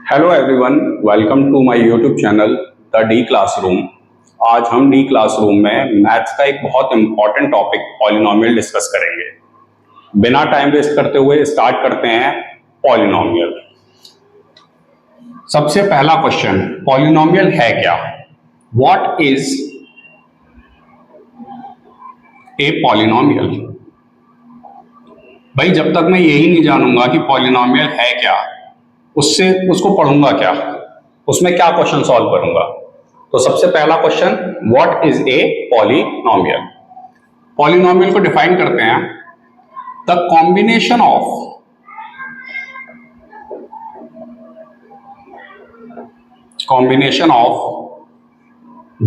Hello everyone, welcome to my YouTube channel the D classroom. आज हम D classroom में maths का एक बहुत इंपॉर्टेंट टॉपिक पॉलिनोमियल डिस्कस करेंगे। बिना टाइम वेस्ट करते हुए स्टार्ट करते हैं पॉलिनोमियल। सबसे पहला क्वेश्चन, पॉलिनोमियल है क्या? What is a polynomial? भाई जब तक मैं यही नहीं जानूंगा कि पॉलिनोमियल है क्या, उसको पढ़ूंगा क्या, उसमें क्या क्वेश्चन सॉल्व करूंगा? तो सबसे पहला question, what is a polynomial? Polynomial को डिफाइन करते हैं, the combination of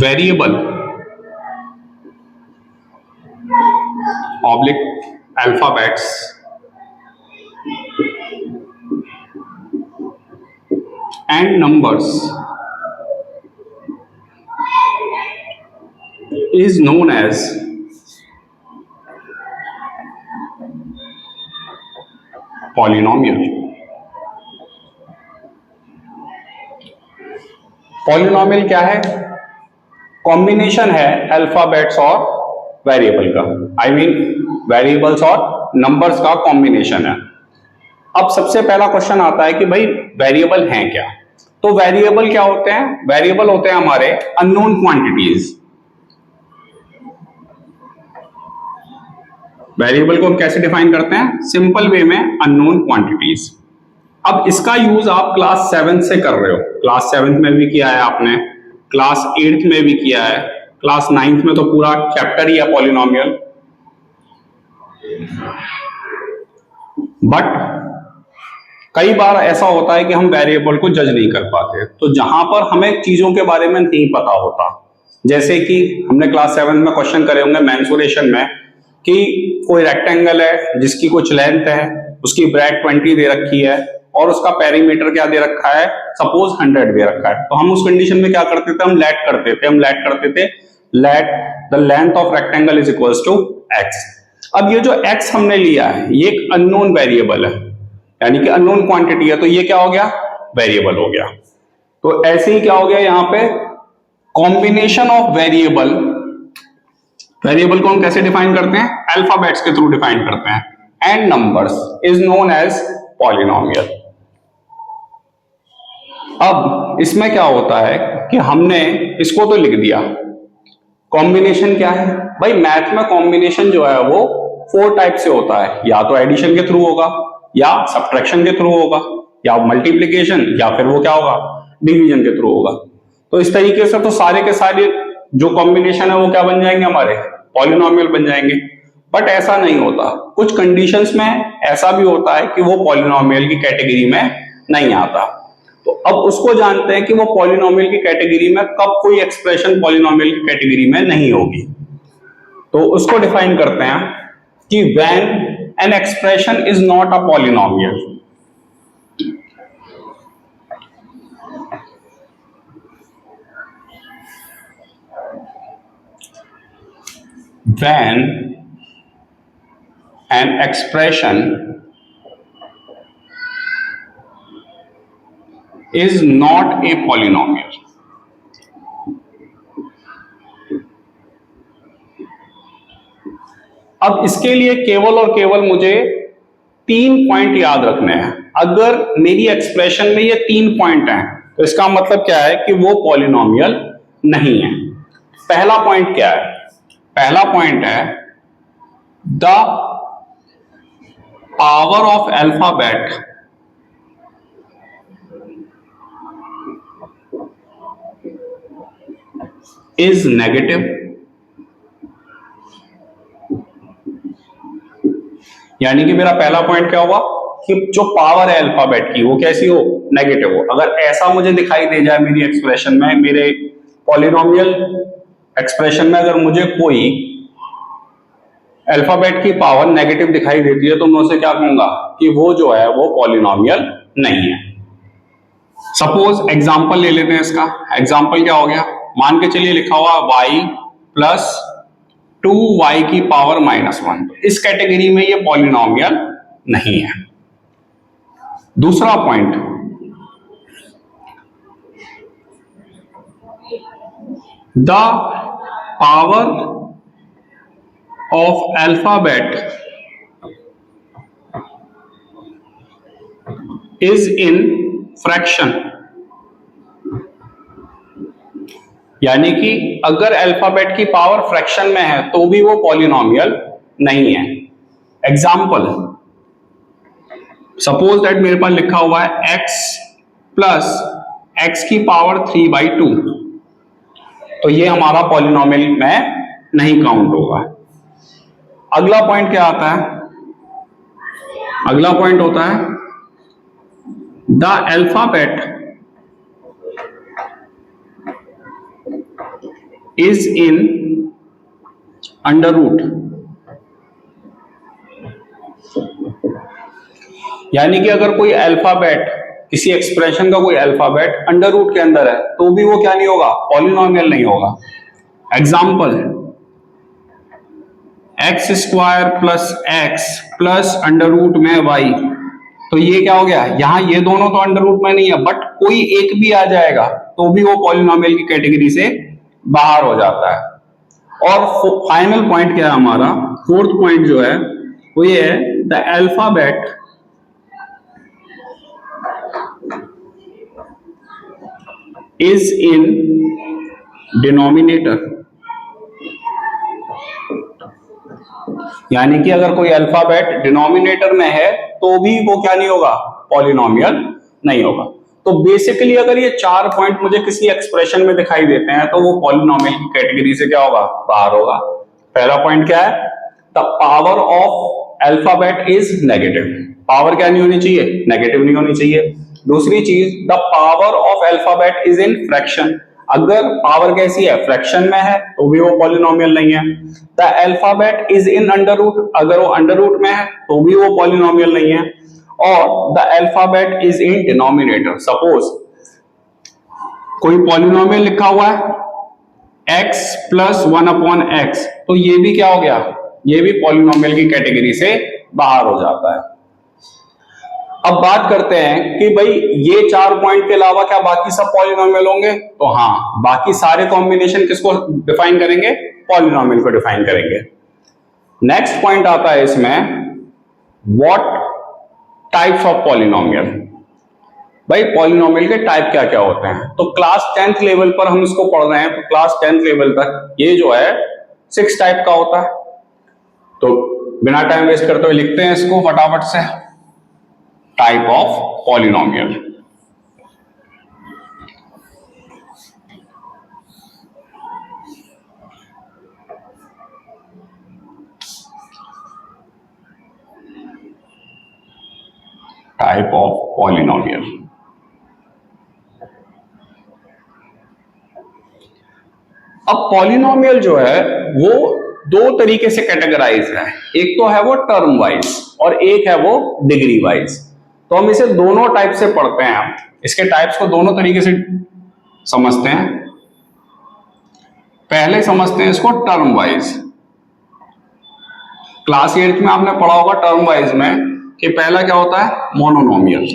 variable oblique alphabets and numbers is known as polynomial. Polynomial क्या है? कॉम्बिनेशन है अल्फाबेट्स और वेरिएबल का, आई मीन वेरिएबल्स और नंबर्स का कॉम्बिनेशन है। अब सबसे पहला क्वेश्चन आता है कि भाई वेरिएबल हैं क्या? तो वेरिएबल क्या होते हैं? वेरिएबल होते हैं हमारे अननोन क्वांटिटीज। वेरिएबल को हम कैसे डिफाइन करते हैं? सिंपल वे में, अननोन क्वांटिटीज। अब इसका यूज आप क्लास 7 से कर रहे हो। क्लास 7 में भी किया है आपने, क्लास 8 में भी किया है, क्लास 9 में तो पूरा चैप्टर ही है पॉलिनोमियल। बट कई बार ऐसा होता है कि हम वेरिएबल को जज नहीं कर पाते। तो जहां पर हमें चीजों के बारे में नहीं पता होता, जैसे कि हमने क्लास 7 में क्वेश्चन करे होंगे मेंसुरेशन में कि कोई रेक्टेंगल है जिसकी कुछ लेंथ है, उसकी ब्रेड 20 दे रखी है और उसका पेरीमीटर क्या दे रखा है? सपोज 100 दे रखा है। तो हम उस कंडीशन में क्या करते थे? हम लेट करते थे let the length of rectangle is equals to X. अब ये जो एक्स हमने लिया है ये एक अननोन वेरिएबल है, यानी कि अननोन क्वांटिटी है, तो ये क्या हो गया? वेरिएबल हो गया। तो ऐसे ही क्या हो गया यहां पे? Combination of variable. वेरिएबल को हम कैसे डिफाइन करते हैं? अल्फाबेट्स के थ्रू डिफाइन करते हैं। And numbers is known as polynomial. अब इसमें क्या होता है कि हमने इसको तो लिख दिया। कॉम्बिनेशन क्या है? भाई मैथ में कॉम्बिनेशन जो है वो 4 टाइप से होता है, या तो एडिशन के थ्रू होगा, या सब्ट्रैक्शन के थ्रू होगा, या मल्टीप्लिकेशन, या फिर वो क्या होगा? डिवीजन के थ्रू होगा। तो इस तरीके से तो सारे के सारे जो कॉम्बिनेशन है वो क्या बन जाएंगे? हमारे पॉलिनोमियल बन जाएंगे। बट ऐसा नहीं होता, कुछ कंडीशंस में ऐसा भी होता है कि वो पॉलिनोमियल की कैटेगरी में नहीं आता। तो अब उसको जानते हैं कि वो पॉलिनोमियल की कैटेगरी में कब कोई एक्सप्रेशन पॉलिनोमियल की कैटेगरी में नहीं होगी। तो उसको डिफाइन करते हैं कि when an expression is not a polynomial, when an expression is not a polynomial। अब इसके लिए केवल और केवल मुझे 3 पॉइंट याद रखने हैं। अगर मेरी एक्सप्रेशन में ये 3 पॉइंट हैं तो इसका मतलब क्या है कि वो पॉलिनोमियल नहीं है। पहला पॉइंट क्या है? पहला पॉइंट है the power of alphabet is negative. यानी कि मेरा पहला पॉइंट क्या हुआ कि जो पावर है अल्फाबेट की वो कैसी हो? नेगेटिव हो। अगर ऐसा मुझे दिखाई दे जाए मेरी एक्सप्रेशन में, मेरे पॉलिनोमियल एक्सप्रेशन में अगर मुझे कोई अल्फाबेट की पावर नेगेटिव दिखाई देती है तो मैं उसे क्या कहूंगा कि वो जो है वो पॉलिनोमियल नहीं है। सपोज एग्जांपल ले लेते हैं इसका। एग्जांपल क्या हो गया? मान के चलिए लिखा हुआ y प्लस 2y की पावर -1। इस कैटेगरी में ये पॉलिनोमियल नहीं है। दूसरा point, the power of alphabet is in fraction, यानी कि अगर अल्फाबेट की पावर फ्रैक्शन में है तो भी वो पॉलिनोमियल नहीं है। एग्जाम्पल, सपोज दैट मेरे पास लिखा हुआ है x प्लस एक्स की पावर 3/2, तो ये हमारा पॉलिनोमियल में नहीं काउंट होगा। अगला पॉइंट क्या आता है? अगला पॉइंट होता है the alphabet is in under root, यानी कि अगर कोई अल्फाबेट, किसी एक्सप्रेशन का कोई अल्फाबेट अंडर रूट के अंदर है तो भी वो क्या नहीं होगा? पॉलिनोमियल नहीं होगा। Example, X square plus X plus under root में वाई, तो ये क्या हो गया? यहां ये दोनों तो अंडर रूट में नहीं है, बट कोई एक भी आ जाएगा तो भी वो पॉलिनोमियल की कैटेगरी से बाहर हो जाता है। और फाइनल पॉइंट क्या है हमारा? फोर्थ पॉइंट जो है वो ये है the alphabet is in denominator, यानी कि अगर कोई अल्फाबेट डिनोमिनेटर में है तो भी वो क्या नहीं होगा? पॉलिनोमियल नहीं होगा। तो बेसिकली अगर ये 4 पॉइंट मुझे किसी एक्सप्रेशन में दिखाई देते हैं तो वो पॉलिनोमियल की कैटेगरी से क्या होगा? बाहर होगा। पहला पॉइंट क्या है? The power of alphabet is negative, power क्या नहीं होनी चाहिए? नेगेटिव नहीं होनी चाहिए। दूसरी चीज, the power of alphabet is in fraction, अगर पावर कैसी है? फ्रैक्शन में है तो भी वो पॉलिनोमियल नहीं है। The alphabet is in under root, अगर वो अंडर रूट में है तो भी वो पॉलिनोमियल नहीं है। और the alphabet is in denominator, suppose कोई पॉलिनोमियल लिखा हुआ है x प्लस 1/x, तो ये भी क्या हो गया? ये भी पॉलिनोमियल की कैटेगरी से बाहर हो जाता है। अब बात करते हैं कि भाई ये 4 पॉइंट के अलावा क्या बाकी सब पॉलिनोमियल होंगे? तो हाँ, बाकी सारे कॉम्बिनेशन किसको डिफाइन करेंगे? पॉलिनोमियल को डिफाइन करेंगे। नेक्स्ट पॉइंट आता है इसमें, व्हाट टाइप्स ऑफ पॉलिनोमियल। भाई पॉलिनोमियल के टाइप क्या क्या होते हैं? तो क्लास 10th लेवल पर हम इसको पढ़ रहे हैं, तो क्लास 10th लेवल तक ये जो है 6 टाइप का होता है। तो बिना टाइम वेस्ट करते हुए लिखते हैं इसको फटाफट से। Type of polynomial, type of polynomial. अब पॉलिनोमियल जो है वो 2 तरीके से कैटेगराइज है, एक तो है वो टर्म वाइज और एक है वो डिग्री वाइज। तो हम इसे दोनों टाइप से पढ़ते हैं, इसके टाइप्स को दोनों तरीके से समझते हैं। पहले समझते हैं इसको टर्म वाइज। क्लास 8th में आपने पढ़ा होगा टर्म वाइज में कि पहला क्या होता है? मोनोनोमियल।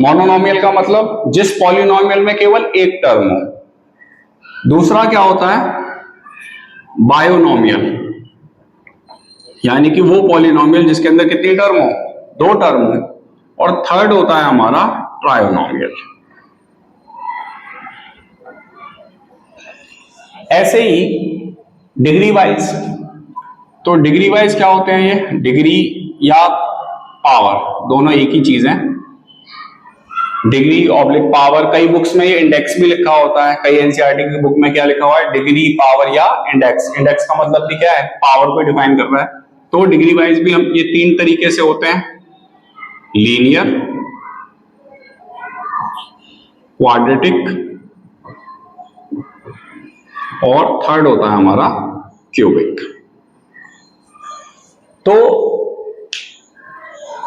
मोनोनोमियल का मतलब जिस पॉलिनोमियल में केवल एक टर्म हो। दूसरा क्या होता है? बायोनोमियल, यानी कि वो पॉलिनोमियल जिसके अंदर कितनी टर्म हो? 2 टर्म हो। और थर्ड होता है हमारा ट्रायोनोमियल। ऐसे ही डिग्री वाइज, तो डिग्री वाइज क्या होते हैं? ये डिग्री या पावर दोनों एक ही चीज है। डिग्री ऑब्लिक पावर, कई बुक्स में ये इंडेक्स भी लिखा होता है, कई एनसीईआरटी की बुक में क्या लिखा हुआ है? डिग्री, पावर या इंडेक्स। इंडेक्स का मतलब भी क्या है? पावर को डिफाइन कर रहा है। तो डिग्री वाइज भी हम ये 3 तरीके से होते हैं, लीनियर, क्वाड्रेटिक और थर्ड होता है हमारा क्यूबिक। तो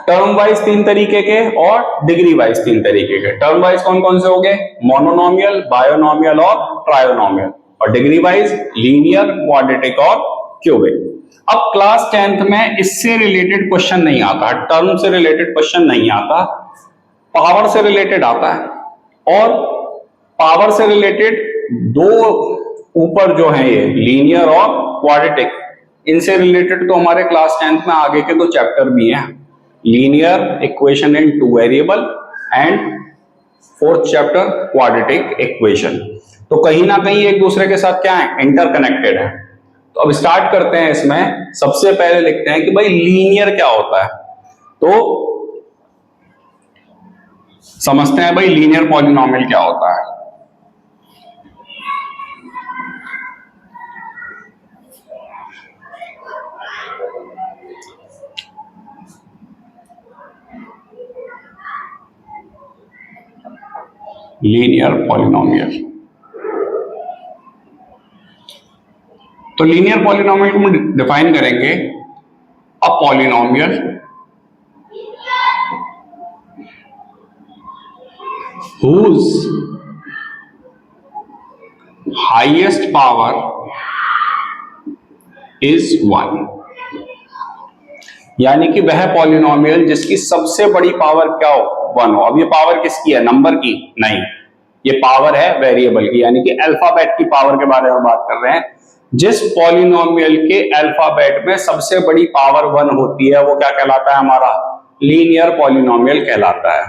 टर्म वाइज 3 तरीके के और डिग्री वाइज 3 तरीके के। टर्म वाइज कौन कौन से हो गए? मोनोनोमियल, बायोनोमियल और ट्रायोनोमियल। और डिग्री वाइज लीनियर, क्वाड्रेटिक और क्यूबिक। अब क्लास 10th में इससे रिलेटेड क्वेश्चन नहीं आता, टर्म से रिलेटेड क्वेश्चन नहीं आता, पावर से रिलेटेड आता है और पावर से रिलेटेड दो ऊपर जो है ये लीनियर और क्वाड्रेटिक, इनसे रिलेटेड तो हमारे क्लास 10th में आगे के दो चैप्टर भी हैं, linear equation in two variable and fourth chapter quadratic equation. तो कहीं ना कहीं एक दूसरे के साथ क्या है, इंटरकनेक्टेड है। तो अब स्टार्ट करते हैं इसमें। सबसे पहले लिखते हैं कि भाई लीनियर क्या होता है। तो समझते हैं भाई लीनियर पॉलिनोमियल क्या होता है। लीनियर पॉलिनोमियल, तो लीनियर पॉलिनोमियल को हम डिफाइन करेंगे, a polynomial whose highest power is 1, यानी कि वह पॉलिनोमियल जिसकी सबसे बड़ी पावर क्या हो, 1 हो। अब ये पावर किसकी है, नंबर की नहीं, ये पावर है वेरिएबल की, यानी कि अल्फाबेट की पावर के बारे में बात कर रहे हैं। जिस पॉलिनोमियल के अल्फाबेट में सबसे बड़ी पावर 1 होती है वो क्या कहलाता है, हमारा लीनियर पॉलिनोमियल कहलाता है।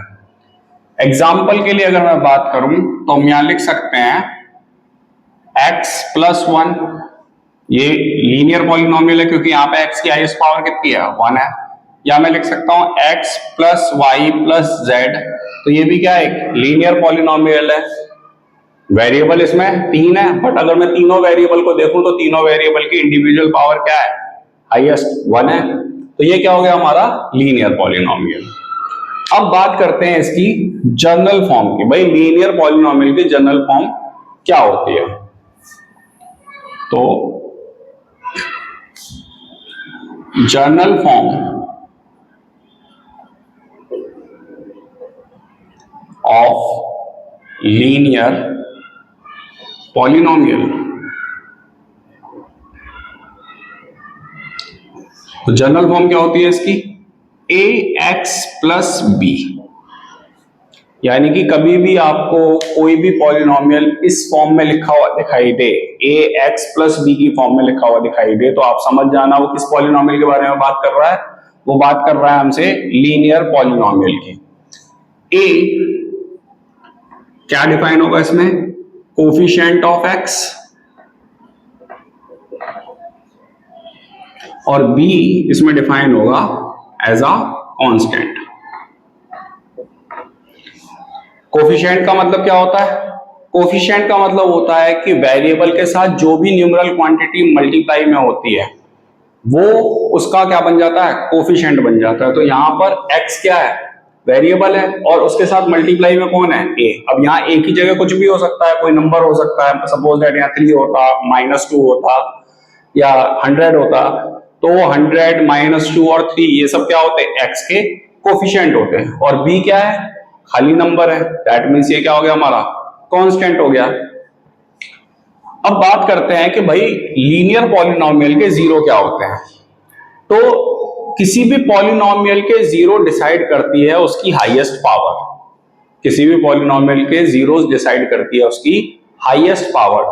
एग्जाम्पल के लिए अगर मैं बात करूं तो हम यहां लिख सकते हैं x + 1, ये लीनियर पॉलिनोमियल है क्योंकि यहाँ पे x की हाईएस्ट पावर कितनी है, 1 है। या मैं लिख सकता हूं x + y + z, तो ये भी क्या है, एक लीनियर पॉलिनोमियल है। वेरिएबल इसमें 3 है, बट अगर मैं तीनों वेरिएबल को देखूं तो तीनों वेरिएबल की इंडिविजुअल पावर क्या है, हाईएस्ट 1 है। तो ये क्या हो गया हमारा लीनियर पॉलिनोमियल। अब बात करते हैं इसकी जनरल फॉर्म की। भाई लीनियर पॉलिनोमियल की जनरल फॉर्म क्या होती है। तो general form of linear polynomial, तो जनरल फॉर्म क्या होती है इसकी, ax + b, यानी कि कभी भी आपको कोई भी पॉलिनोमियल इस फॉर्म में लिखा हुआ दिखाई दे, ax + b की फॉर्म में लिखा हुआ दिखाई दे, तो आप समझ जाना वो किस पॉलिनोमियल के बारे में बात कर रहा है, वो बात कर रहा है हमसे लीनियर पॉलिनोमियल की। a क्या डिफाइन होगा इसमें, कोफिशिएंट ऑफ x, और b इसमें डिफाइन होगा एज अ कांस्टेंट। कोफिशिएंट का मतलब क्या होता है, कोफिशिएंट का मतलब होता है कि वेरिएबल के साथ जो भी न्यूमेरल क्वांटिटी मल्टीप्लाई में होती है वो उसका क्या बन जाता है, कोफिशिएंट बन जाता है। तो यहां पर x क्या है, वेरिएबल है, और उसके साथ मल्टीप्लाई में कौन है, a। अब यहाँ a की जगह कुछ भी हो सकता है, कोई नंबर हो सकता है, सपोज दैट यहाँ 3 होता, -2 होता, या 100 होता, तो 100, -2 और 3 ये सब क्या होते हैं, x के कोफिशिएंट होते हैं। और b क्या है, खाली नंबर है, दैट मीन्स ये क्या हो गया हमारा, कांस्टेंट हो गया। अब बात करते हैं कि भाई लीनियर पॉलिनोमियल के जीरो क्या होते हैं। तो किसी भी पॉलिनोमियल के जीरो डिसाइड करती है उसकी हाईएस्ट पावर, किसी भी पॉलिनोमियल के जीरोस डिसाइड करती है उसकी हाईएस्ट पावर।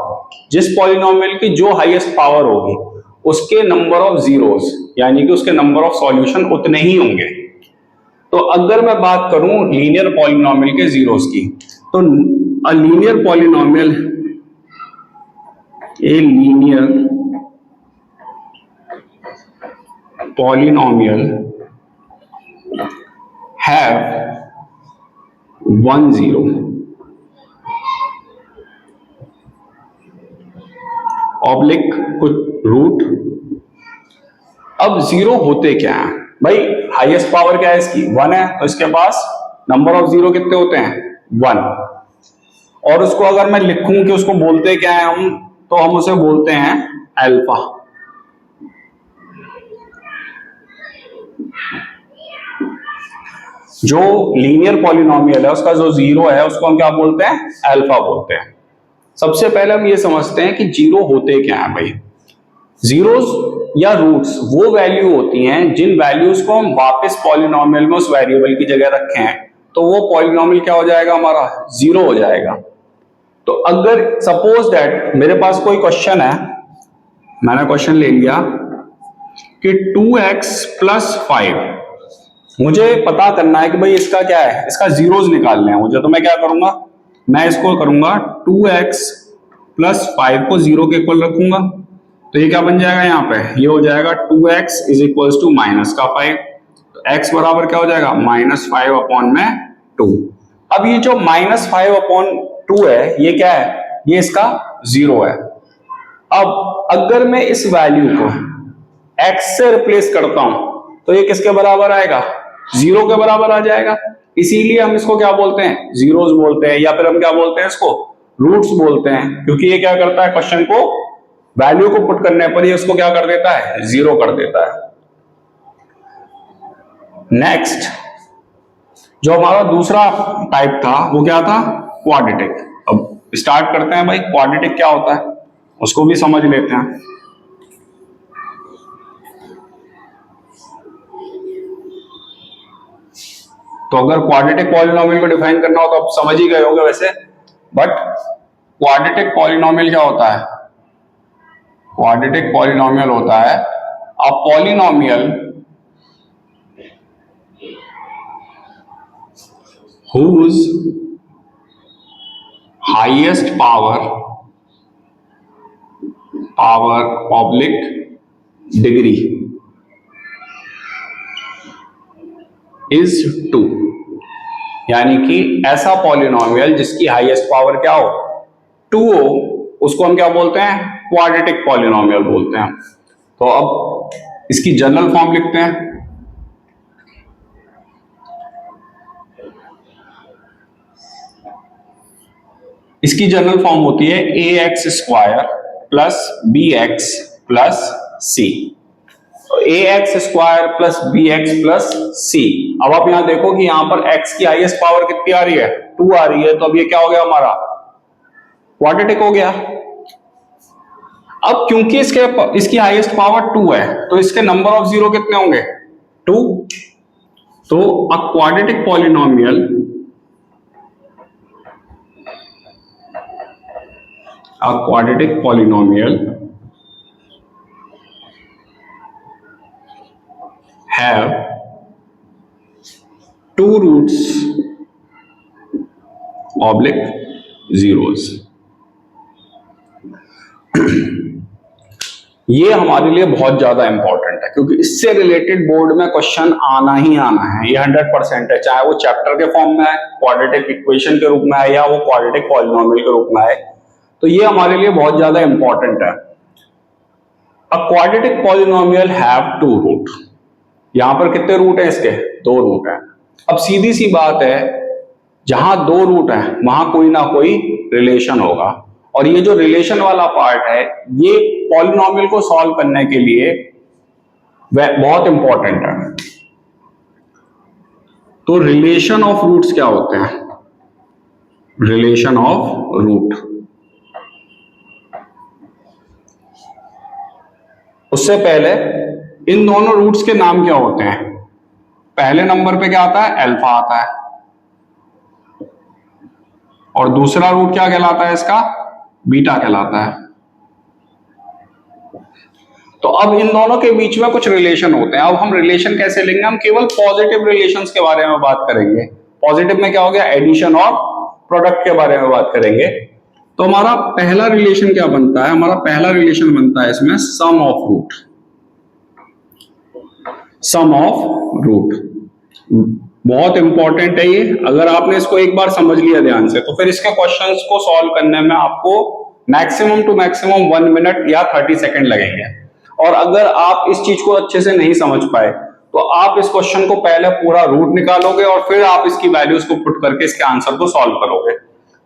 जिस पॉलिनोमियल की जो हाईएस्ट पावर होगी उसके नंबर ऑफ जीरोस, यानी कि उसके नंबर ऑफ सॉल्यूशन उतने ही होंगे। तो अगर मैं बात करूं लीनियर पॉलिनोमियल के जीरोस की, तो a linear polynomial, a linear polynomial have 1 0 oblique कुछ रूट। अब जीरो होते क्या है भाई, हाईएस्ट पावर क्या है इसकी, 1 है, तो इसके पास नंबर ऑफ जीरो कितने होते हैं, 1। और उसको अगर मैं लिखूं कि उसको बोलते क्या है हम, तो हम उसे बोलते हैं अल्फा। जो लीनियर पॉलिनोमियल है उसका जो जीरो है उसको हम क्या बोलते हैं, अल्फा बोलते हैं। सबसे पहले हम ये समझते हैं कि जीरो होते क्या है भाई। जीरोस या रूट्स वो वैल्यू होती हैं जिन वैल्यूज को हम वापस पॉलिनोमियल में उस वेरिएबल की जगह रखें तो वो पॉलिनोमियल क्या हो जाएगा हमारा, जीरो हो जाएगा। तो अगर सपोज दैट मेरे पास कोई क्वेश्चन है, मैंने क्वेश्चन ले लिया कि 2x प्लस 5, मुझे पता करना है कि भाई इसका क्या है, इसका जीरोस निकालने हैं मुझे, तो मैं क्या करूंगा, मैं इसको करूंगा 2x प्लस 5 को जीरो के इक्वल रखूंगा, तो ये क्या बन जाएगा यहाँ पे, ये हो जाएगा 2x is equal to minus का 5, तो x बराबर क्या हो जाएगा -5 अपॉन में 2। अब ये जो -5/2 है ये क्या है, ये इसका जीरो है। अब अगर मैं इस वैल्यू को x से रिप्लेस करता हूं तो ये किसके बराबर आएगा, जीरो के बराबर आ जाएगा। इसीलिए हम इसको क्या बोलते हैं, जीरोस बोलते हैं, या फिर हम क्या बोलते हैं इसको, रूट्स बोलते हैं, क्योंकि ये क्या करता है, क्वेश्चन को वैल्यू को पुट करने पर ये उसको क्या कर देता है, जीरो कर देता है। नेक्स्ट जो हमारा दूसरा टाइप था वो क्या था, क्वाड्रेटिक। अब स्टार्ट करते हैं भाई, क्वाड्रेटिक क्या होता है उसको भी समझ लेते हैं। तो अगर क्वाड्रेटिक पॉलिनोमियल को डिफाइन करना हो तो आप समझ ही गए होंगे वैसे, बट क्वाड्रेटिक पॉलिनोमियल क्या होता है, क्वाड्रेटिक पॉलिनोमियल होता है a polynomial whose highest power oblique degree is 2, यानी कि ऐसा पॉलिनोमियल जिसकी हाईएस्ट पावर क्या हो, 2 हो, उसको हम क्या बोलते हैं, क्वाड्रेटिक पॉलिनोमियल बोलते हैं। तो अब इसकी जनरल फॉर्म लिखते हैं। इसकी जनरल फॉर्म होती है ax² plus bx plus c। ax² plus bx plus c। अब आप यहां देखो कि यहां पर x की हाईएस्ट पावर कितनी आ रही है, 2 आ रही है, तो अब ये क्या हो गया, हमारा क्वाड्रेटिक हो गया। अब क्योंकि इसकी हाईएस्ट पावर 2 है तो इसके नंबर ऑफ जीरो कितने होंगे, 2। तो अ quadratic polynomial have 2 roots oblique zeros। ये हमारे लिए बहुत ज्यादा इंपॉर्टेंट है क्योंकि इससे रिलेटेड बोर्ड में क्वेश्चन आना ही आना है, ये 100% है, चाहे वो चैप्टर के फॉर्म में है, क्वाड्रेटिक इक्वेशन के रूप में है, या वो क्वाड्रेटिक पॉलिनोमियल के रूप में है, तो ये हमारे लिए बहुत ज्यादा इंपॉर्टेंट है। A quadratic polynomial have 2 root. यहां पर कितने रूट है इसके, 2 रूट है। अब सीधी सी बात है, जहां 2 रूट है वहां कोई ना कोई रिलेशन होगा, और ये जो रिलेशन वाला पार्ट है ये पॉलिनोमियल को सॉल्व करने के लिए बहुत इंपॉर्टेंट है। तो रिलेशन ऑफ रूट्स क्या होते हैं, रिलेशन ऑफ रूट, उससे पहले इन दोनों रूट्स के नाम क्या होते हैं। पहले नंबर पे क्या आता है, अल्फा आता है, और दूसरा रूट क्या कहलाता है इसका, बीटा कहलाता है। तो अब इन दोनों के बीच में कुछ रिलेशन होते हैं। अब हम रिलेशन कैसे लेंगे, हम केवल पॉजिटिव रिलेशंस के बारे में बात करेंगे। पॉजिटिव में क्या हो गया, एडिशन और प्रोडक्ट के बारे में बात करेंगे। तो हमारा पहला रिलेशन क्या बनता है, हमारा पहला रिलेशन बनता है इसमें sum of root. Sum of root बहुत इंपॉर्टेंट है ये, अगर आपने इसको एक बार समझ लिया ध्यान से तो फिर इसके क्वेश्चंस को सॉल्व करने में आपको मैक्सिमम टू मैक्सिमम 1 मिनट या 30 सेकंड लगेंगे। और अगर आप इस चीज को अच्छे से नहीं समझ पाए तो आप इस क्वेश्चन को पहले पूरा रूट निकालोगे और फिर आप इसकी वैल्यूज को पुट करके इसके आंसर को सॉल्व करोगे।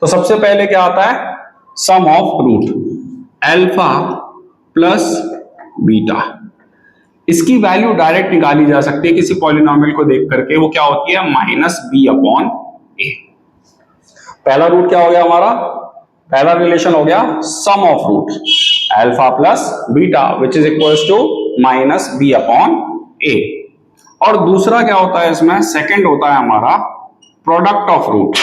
तो सबसे पहले क्या आता है, sum of root, alpha plus beta. इसकी वैल्यू डायरेक्ट निकाली जा सकती है किसी पॉलिनोमियल को देख करके, वो क्या होती है, -b/a। पहला रूट क्या हो गया हमारा, पहला रिलेशन हो गया sum of root alpha plus beta which is equals to -b/a। और दूसरा क्या होता है इसमें, सेकंड होता है हमारा प्रोडक्ट ऑफ रूट।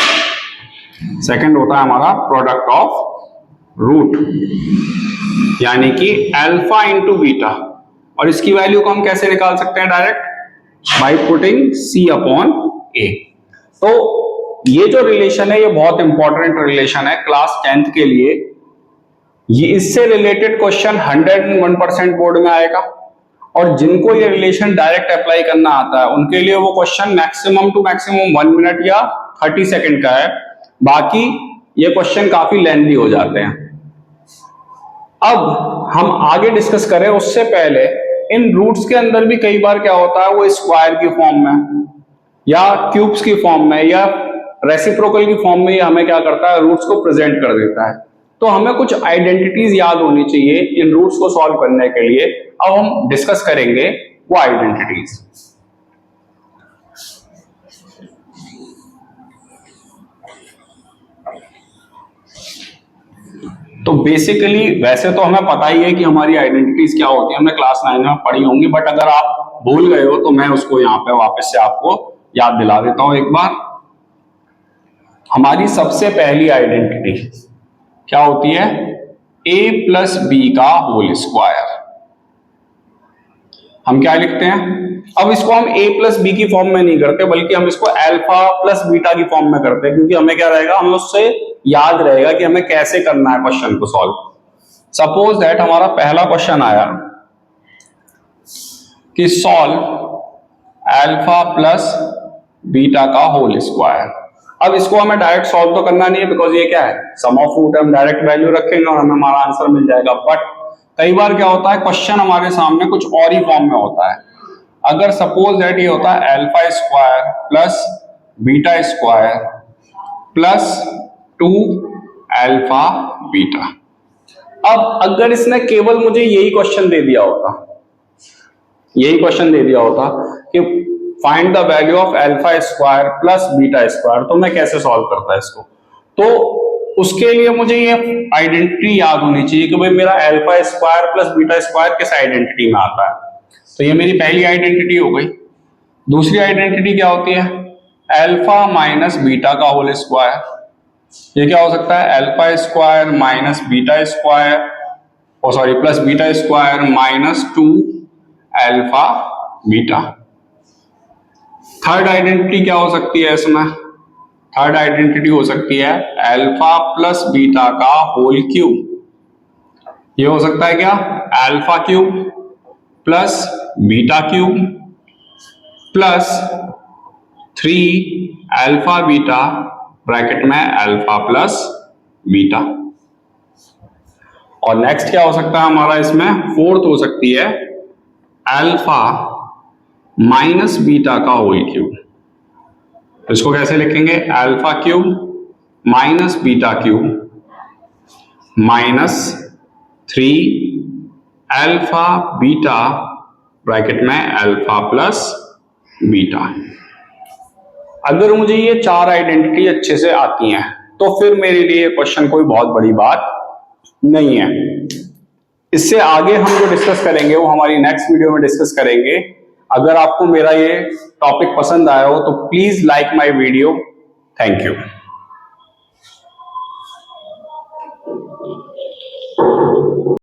सेकंड होता है हमारा प्रोडक्ट ऑफ रूट, यानी कि अल्फा इंटू बीटा, और इसकी वैल्यू को हम कैसे निकाल सकते हैं? Direct by putting c upon a. तो ये जो रिलेशन है ये बहुत इंपॉर्टेंट रिलेशन है क्लास 10th के लिए। ये इससे रिलेटेड क्वेश्चन 101% बोर्ड में आएगा, और जिनको ये रिलेशन डायरेक्ट अप्लाई करना आता है उनके लिए वो question maximum two maximum 1 minute या 30 सेकंड का है, बाकी ये क्वेश्चन काफी लेंथी हो जाते हैं। अब हम आगे डिस्कस करें उससे पहले इन रूट्स के अंदर भी कई बार क्या होता है, वो स्क्वायर की फॉर्म में या क्यूब्स की फॉर्म में या रेसिप्रोकल की फॉर्म में हमें क्या करता है, रूट्स को प्रेजेंट कर देता है। तो हमें कुछ आइडेंटिटीज याद होनी चाहिए इन रूट्स को सॉल्व करने के लिए। अब हम डिस्कस करेंगे वो आइडेंटिटीज। तो बेसिकली वैसे तो हमें पता ही है कि हमारी आइडेंटिटीज क्या होती है, हमने क्लास 9 में पढ़ी होंगी, बट अगर आप भूल गए हो तो मैं उसको यहाँ पे वापस से आपको याद दिला देता हूं एक बार। हमारी सबसे पहली आइडेंटिटी क्या होती है? a प्लस बी का होल स्क्वायर। हम क्या लिखते हैं? अब इसको हम a प्लस बी की फॉर्म में नहीं करते, बल्कि हम इसको अल्फा प्लस बीटा की फॉर्म में करते हैं, क्योंकि हमें क्या रहेगा, हमें उससे याद रहेगा कि हमें कैसे करना है क्वेश्चन को सॉल्व। सपोज दैट हमारा पहला क्वेश्चन आया कि सॉल्व अल्फा प्लस बीटा का होल स्क्वायर। अब इसको हमें डायरेक्ट सॉल्व तो करना नहीं है, बिकॉज ये क्या है, सम ऑफ रूट, हम डायरेक्ट वैल्यू रखेंगे और हमें हमारा आंसर मिल जाएगा। बट कई बार क्या होता है, क्वेश्चन हमारे सामने कुछ और ही फॉर्म में होता है। अगर सपोज दैट ये होता है alpha square plus beta square plus 2 alpha beta. अब अगर इसने केवल मुझे यही क्वेश्चन दे दिया होता कि find the value of alpha square plus beta square, तो मैं कैसे सॉल्व करता इसको? तो उसके लिए मुझे ये आइडेंटिटी याद होनी चाहिए कि भाई मेरा alpha square plus beta square किस आइडेंटिटी में आता है। तो ये मेरी पहली आइडेंटिटी हो गई। दूसरी आइडेंटिटी क्या होती है? अल्फा माइनस बीटा का होल स्क्वायर। ये क्या हो सकता है? Alpha square minus beta square, sorry plus beta square minus 2 alpha beta. Third identity क्या हो सकती है इसमें? थर्ड आइडेंटिटी हो सकती है अल्फा प्लस बीटा का होल क्यूब। ये हो सकता है क्या? Alpha cube plus beta cube plus 3 alpha beta bracket में अल्फा प्लस बीटा। और नेक्स्ट क्या हो सकता है हमारा इसमें? फोर्थ हो सकती है अल्फा माइनस बीटा का होल क्यूब। तो इसको कैसे लिखेंगे? Alpha cube minus beta cube minus 3 alpha beta bracket में अल्फा प्लस बीटा। अगर मुझे ये 4 आइडेंटिटी अच्छे से आती हैं तो फिर मेरे लिए क्वेश्चन कोई बहुत बड़ी बात नहीं है। इससे आगे हम जो डिस्कस करेंगे वो हमारी नेक्स्ट वीडियो में डिस्कस करेंगे। अगर आपको मेरा ये टॉपिक पसंद आया हो तो please like my video. Thank you.